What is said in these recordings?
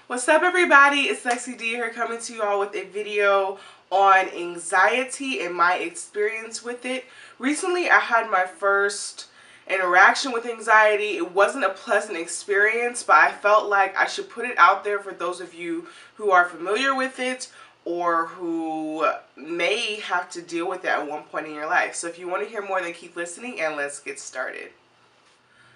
What's up, everybody? It's Lexi D here, coming to you all with a video on anxiety and my experience with it. Recently I had my first interaction with anxiety. It wasn't a pleasant experience, but I felt like I should put it out there for those of you who are familiar with it or who may have to deal with it at one point in your life. So if you want to hear more, then keep listening and let's get started.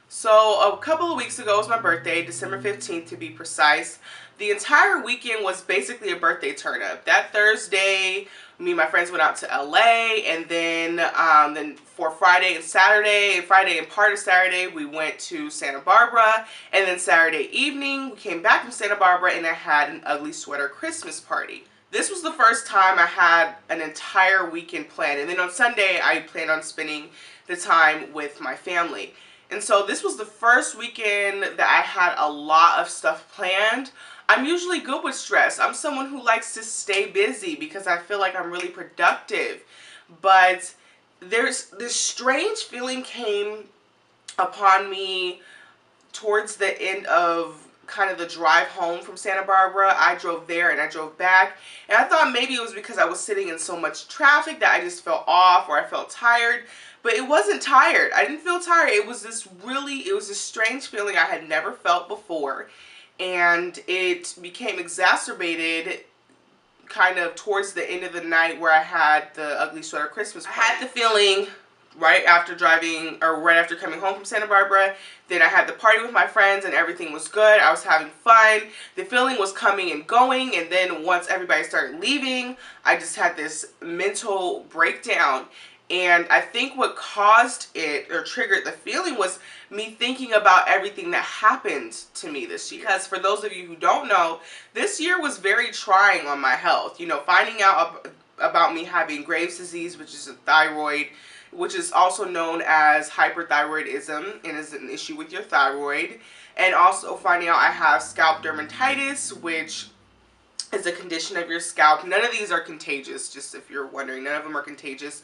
So a couple of weeks ago was my birthday, December 15th to be precise. The entire weekend was basically a birthday turn up. That Thursday, me and my friends went out to LA, and then for Friday and Saturday, and Friday and part of Saturday, we went to Santa Barbara, and then Saturday evening, we came back from Santa Barbara and I had an ugly sweater Christmas party. This was the first time I had an entire weekend planned, and then on Sunday, I planned on spending the time with my family. And so this was the first weekend that I had a lot of stuff planned. I'm usually good with stress. I'm someone who likes to stay busy because I feel like I'm really productive. But there's this strange feeling came upon me towards the end of kind of the drive home from Santa Barbara. I drove there and I drove back, and I thought maybe it was because I was sitting in so much traffic that I just felt off or I felt tired. But it wasn't tired. I didn't feel tired. It was this strange feeling I had never felt before. And it became exacerbated kind of towards the end of the night where I had the ugly sweater Christmas party. I had the feeling right after coming home from Santa Barbara. Then I had the party with my friends and everything was good. I was having fun. The feeling was coming and going. And then once everybody started leaving, I just had this mental breakdown. And I think what caused it or triggered the feeling was me thinking about everything that happened to me this year. Because for those of you who don't know, this year was very trying on my health. You know, finding out about me having Graves' disease, which is a thyroid, which is also known as hyperthyroidism and is an issue with your thyroid. And also finding out I have scalp dermatitis, which is a condition of your scalp. None of these are contagious, just if you're wondering. None of them are contagious.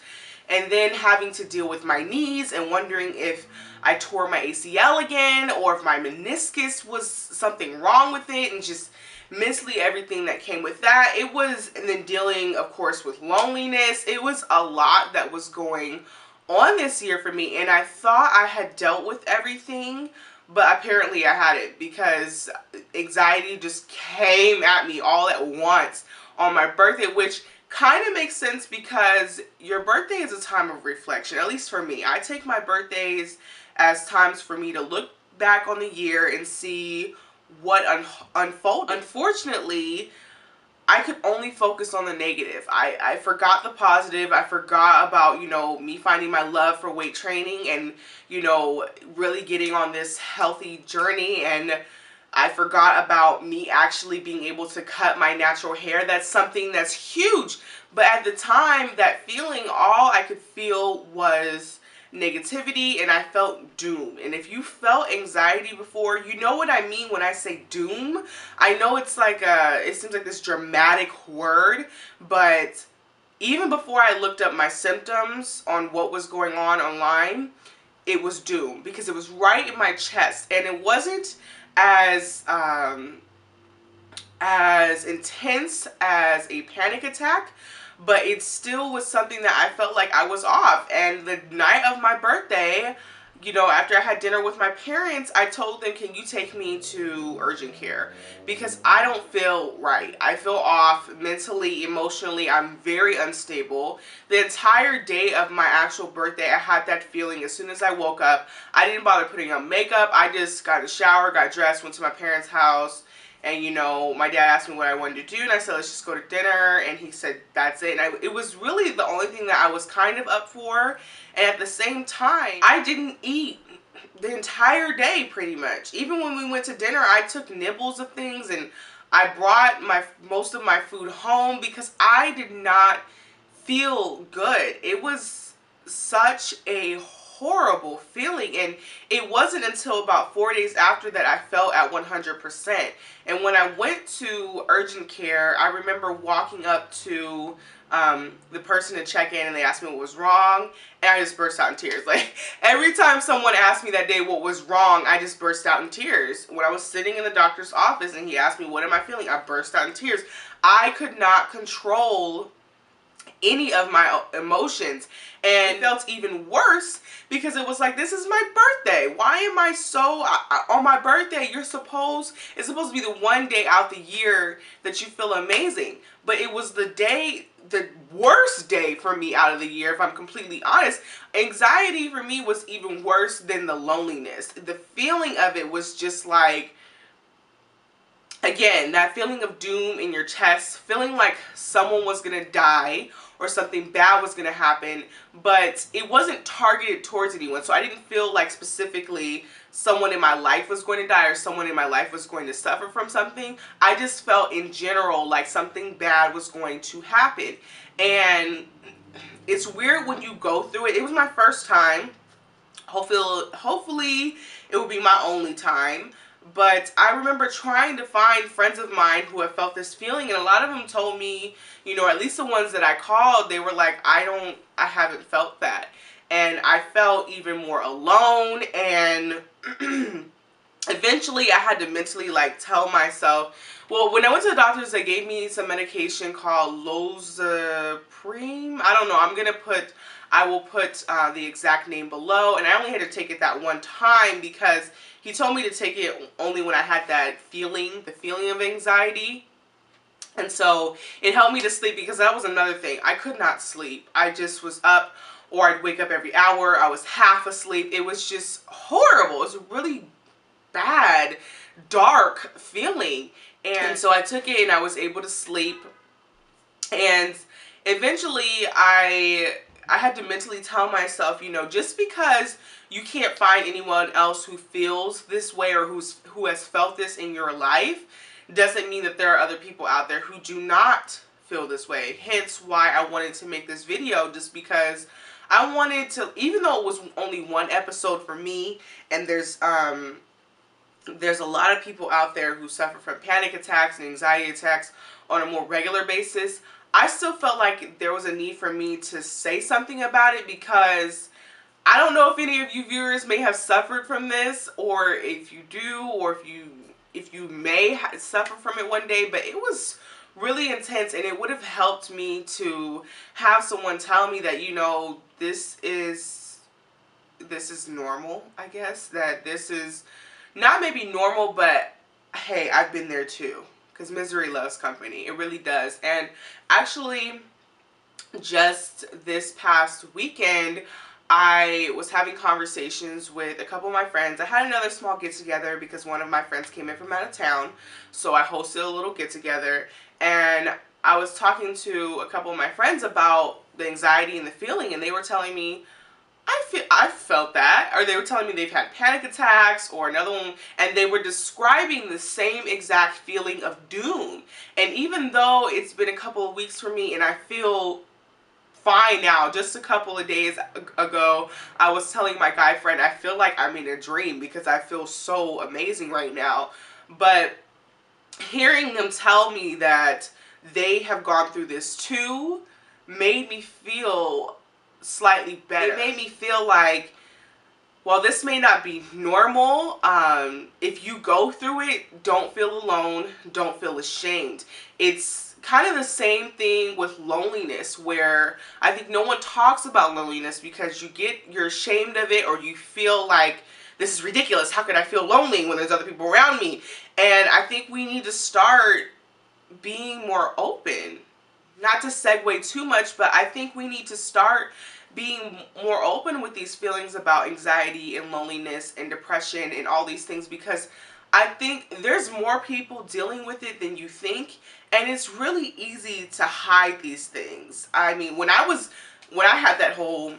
And then having to deal with my knees and wondering if I tore my ACL again or if my meniscus was something wrong with it, and just mentally everything that came with that. And then dealing, of course, with loneliness. It was a lot that was going on this year for me, and I thought I had dealt with everything, but apparently I hadn't, because anxiety just came at me all at once on my birthday, which kind of makes sense because your birthday is a time of reflection. At least for me, I take my birthdays as times for me to look back on the year and see what unfolded. Unfortunately, I could only focus on the negative. I forgot the positive. I forgot about, me finding my love for weight training and, really getting on this healthy journey. And I forgot about me actually being able to cut my natural hair. That's something that's huge. But at the time, that feeling, all I could feel was negativity, and I felt doom. And if you felt anxiety before, you know what I mean when I say doom. I know it seems like this dramatic word, but even before I looked up my symptoms on what was going on online, it was doom, because it was right in my chest, and it wasn't as intense as a panic attack, but it still was something that I felt like I was off. And the night of my birthday, after I had dinner with my parents, I told them, can you take me to urgent care? Because I don't feel right. I feel off mentally, emotionally. I'm very unstable. The entire day of my actual birthday, I had that feeling. As soon as I woke up, I didn't bother putting on makeup. I just got in the shower, got dressed, went to my parents' house. And, my dad asked me what I wanted to do, and I said, let's just go to dinner. And he said, that's it. And it was really the only thing that I was kind of up for. And at the same time, I didn't eat the entire day pretty much. Even when we went to dinner, I took nibbles of things, and I brought most of my food home because I did not feel good. It was such a horrible feeling. And it wasn't until about 4 days after that I felt at 100%. And when I went to urgent care, I remember walking up to the person to check in, and they asked me what was wrong, and I just burst out in tears. Like, every time someone asked me that day what was wrong, I just burst out in tears. When I was sitting in the doctor's office and he asked me what am I feeling, I burst out in tears. I could not control any of my emotions, and it felt even worse because it was like, this is my birthday. Why am I so on my birthday? It's supposed to be the one day out the year that you feel amazing, but it was the worst day for me out of the year, if I'm completely honest. Anxiety for me was even worse than the loneliness. The feeling of it was just like, again, that feeling of doom in your chest, feeling like someone was gonna die or something bad was gonna happen, but it wasn't targeted towards anyone. So I didn't feel like specifically someone in my life was going to die or someone in my life was going to suffer from something. I just felt in general like something bad was going to happen. And it's weird when you go through it. It was my first time. Hopefully it will be my only time. But I remember trying to find friends of mine who have felt this feeling, and a lot of them told me, you know, at least the ones that I called, they were like, I haven't felt that. And I felt even more alone, and eventually I had to mentally like tell myself, well, when I went to the doctors, they gave me some medication called Lozapreme. I don't know. I will put the exact name below, and I only had to take it that one time because he told me to take it only when I had that feeling, the feeling of anxiety. And so it helped me to sleep, because that was another thing. I could not sleep. I just was up, or I'd wake up every hour. I was half asleep. It was just horrible. It was a really bad, dark feeling. And so I took it and I was able to sleep. And eventually I had to mentally tell myself, you know, just because you can't find anyone else who feels this way or who has felt this in your life doesn't mean that there are other people out there who do not feel this way. Hence why I wanted to make this video, just because I wanted to, even though it was only one episode for me, and there's a lot of people out there who suffer from panic attacks and anxiety attacks on a more regular basis, I still felt like there was a need for me to say something about it, because I don't know if any of you viewers may have suffered from this, or if you do, or if you may suffer from it one day, but it was really intense, and it would have helped me to have someone tell me that, you know, this is normal, I guess, that this is not maybe normal, but hey, I've been there too, because misery loves company. It really does. And actually, just this past weekend, I was having conversations with a couple of my friends. I had another small get-together because one of my friends came in from out of town, so I hosted a little get-together, and I was talking to a couple of my friends about the anxiety and the feeling, and they were telling me, I felt that, or they were telling me they've had panic attacks, or another one, and they were describing the same exact feeling of doom. And even though it's been a couple of weeks for me and I feel fine now, just a couple of days ago, I was telling my guy friend, I feel like I'm in a dream because I feel so amazing right now. But hearing them tell me that they have gone through this too made me feel slightly better. It made me feel like, well, this may not be normal. If you go through it, don't feel alone, don't feel ashamed. It's kind of the same thing with loneliness, where I think no one talks about loneliness because you're ashamed of it, or you feel like, this is ridiculous, how could I feel lonely when there's other people around me? And I think we need to start being more open. Not to segue too much, but I think we need to start being more open with these feelings about anxiety and loneliness and depression and all these things, because I think there's more people dealing with it than you think, and it's really easy to hide these things. I mean, when I had that whole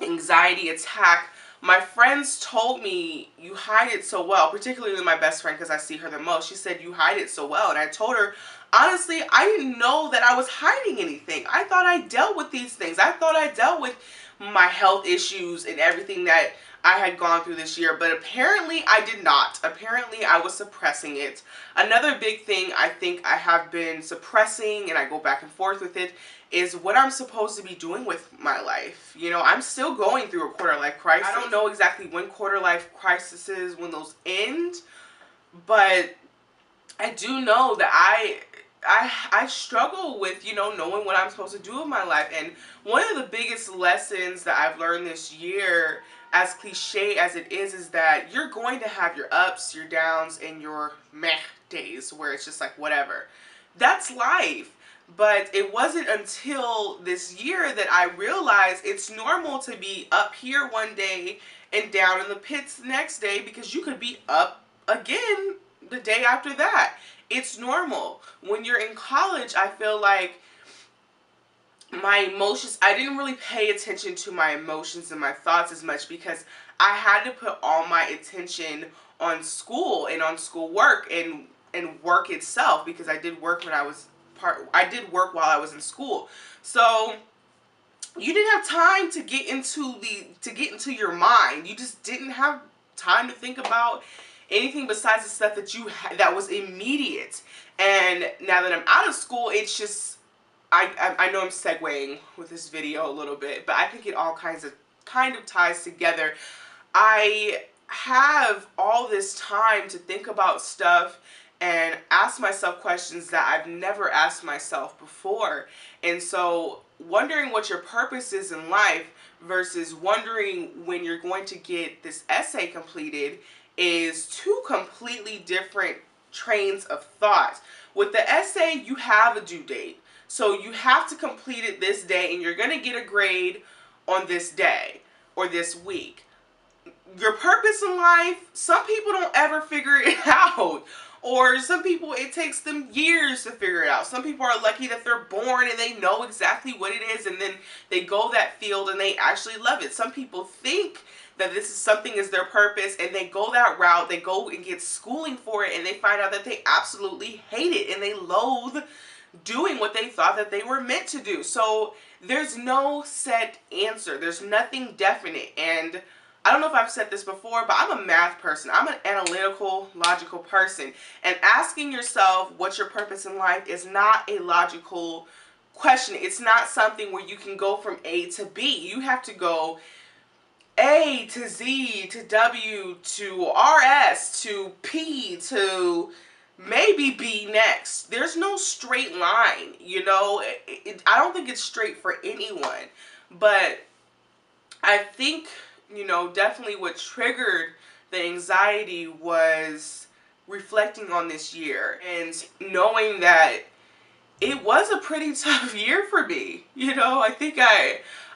anxiety attack, my friends told me, you hide it so well, particularly my best friend, because I see her the most. She said, you hide it so well. And I told her, honestly, I didn't know that I was hiding anything. I thought I dealt with these things. I thought I dealt with my health issues and everything that I had gone through this year, but apparently I did not. Apparently I was suppressing it. Another big thing I think I have been suppressing, and I go back and forth with it, is what I'm supposed to be doing with my life. You know, I'm still going through a quarter life crisis. I don't know exactly when quarter life crisis is, when those end, but I do know that I struggle with, you know, knowing what I'm supposed to do with my life. And one of the biggest lessons that I've learned this year, as cliche as it is that you're going to have your ups, your downs, and your meh days where it's just like whatever. That's life. But it wasn't until this year that I realized it's normal to be up here one day and down in the pits the next day, because you could be up again the day after that. It's normal. When you're in college, I feel like my emotions, I didn't really pay attention to my emotions and my thoughts as much, because I had to put all my attention on school and on schoolwork and work itself, because I did work when I did work while I was in school. So you didn't have time to get into your mind. You just didn't have time to think about anything besides the stuff that was immediate. And now that I'm out of school, it's just, I know I'm segueing with this video a little bit, but I think it all kind of ties together. I have all this time to think about stuff and ask myself questions that I've never asked myself before. And so wondering what your purpose is in life versus wondering when you're going to get this essay completed is two completely different trains of thought. With the essay, you have a due date. So you have to complete it this day, and you're going to get a grade on this day or this week. Your purpose in life, some people don't ever figure it out. Or some people, it takes them years to figure it out. Some people are lucky that they're born and they know exactly what it is, and then they go that field and they actually love it. Some people think that this is something is their purpose, and they go that route, they go and get schooling for it, and they find out that they absolutely hate it and they loathe doing what they thought that they were meant to do. So there's no set answer. There's nothing definite. And I don't know if I've said this before, but I'm a math person. I'm an analytical, logical person. And asking yourself what's your purpose in life is not a logical question. It's not something where you can go from A to B. You have to go A to Z to W to RS to P to maybe B next. There's no straight line, you know. I don't think it's straight for anyone. But I think, you know, definitely what triggered the anxiety was reflecting on this year and knowing that it was a pretty tough year for me. You know, I think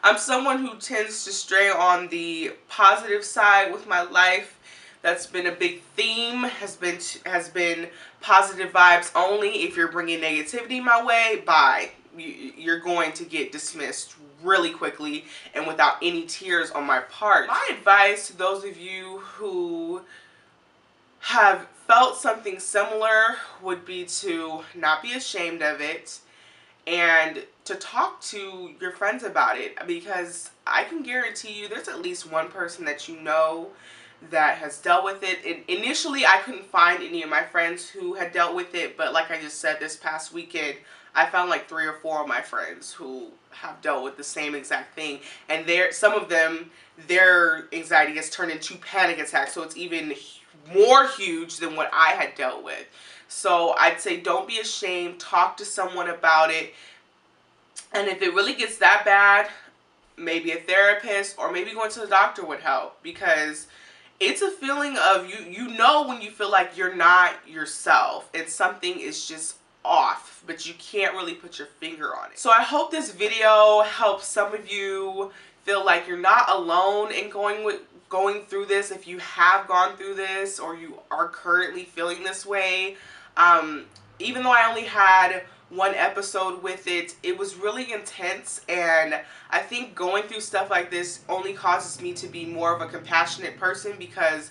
I'm someone who tends to stray on the positive side with my life. That's been a big theme, has been positive vibes only. If you're bringing negativity my way, bye. You're going to get dismissed really quickly and without any tears on my part. My advice to those of you who have felt something similar would be to not be ashamed of it and to talk to your friends about it, because I can guarantee you there's at least one person that you know that has dealt with it. And initially I couldn't find any of my friends who had dealt with it, but like I just said, this past weekend I found like 3 or 4 of my friends who have dealt with the same exact thing, and some of them, their anxiety has turned into panic attacks, so it's even more huge than what I had dealt with. So I'd say don't be ashamed, talk to someone about it, and if it really gets that bad, maybe a therapist or maybe going to the doctor would help, because it's a feeling of you know when you feel like you're not yourself and something is just off, but you can't really put your finger on it. So I hope this video helps some of you feel like you're not alone in going through this. If you have gone through this or you are currently feeling this way, even though I only had one episode with it, it was really intense, and I think going through stuff like this only causes me to be more of a compassionate person, because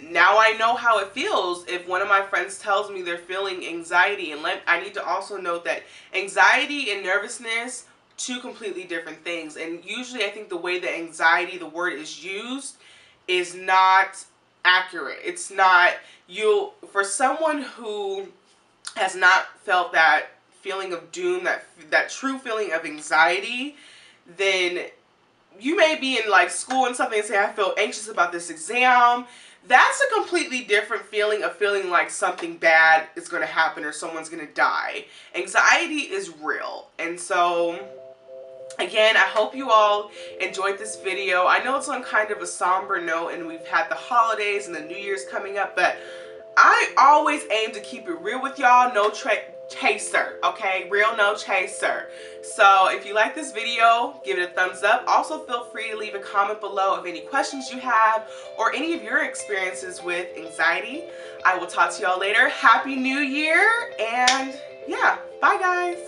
now I know how it feels if one of my friends tells me they're feeling anxiety. And I need to also note that anxiety and nervousness two completely different things. And usually I think the way that anxiety, the word, is used is not accurate. It's not, for someone who has not felt that feeling of doom, that true feeling of anxiety, then you may be in like school and something and say, I feel anxious about this exam. That's a completely different feeling of feeling like something bad is going to happen or someone's going to die. Anxiety is real. And so, again, I hope you all enjoyed this video. I know it's on kind of a somber note and we've had the holidays and the New Year's coming up, but I always aim to keep it real with y'all. No chaser, okay? Real, no chaser. So if you like this video, give it a thumbs up. Also, feel free to leave a comment below of any questions you have or any of your experiences with anxiety. I will talk to y'all later. Happy New Year, and yeah, bye guys.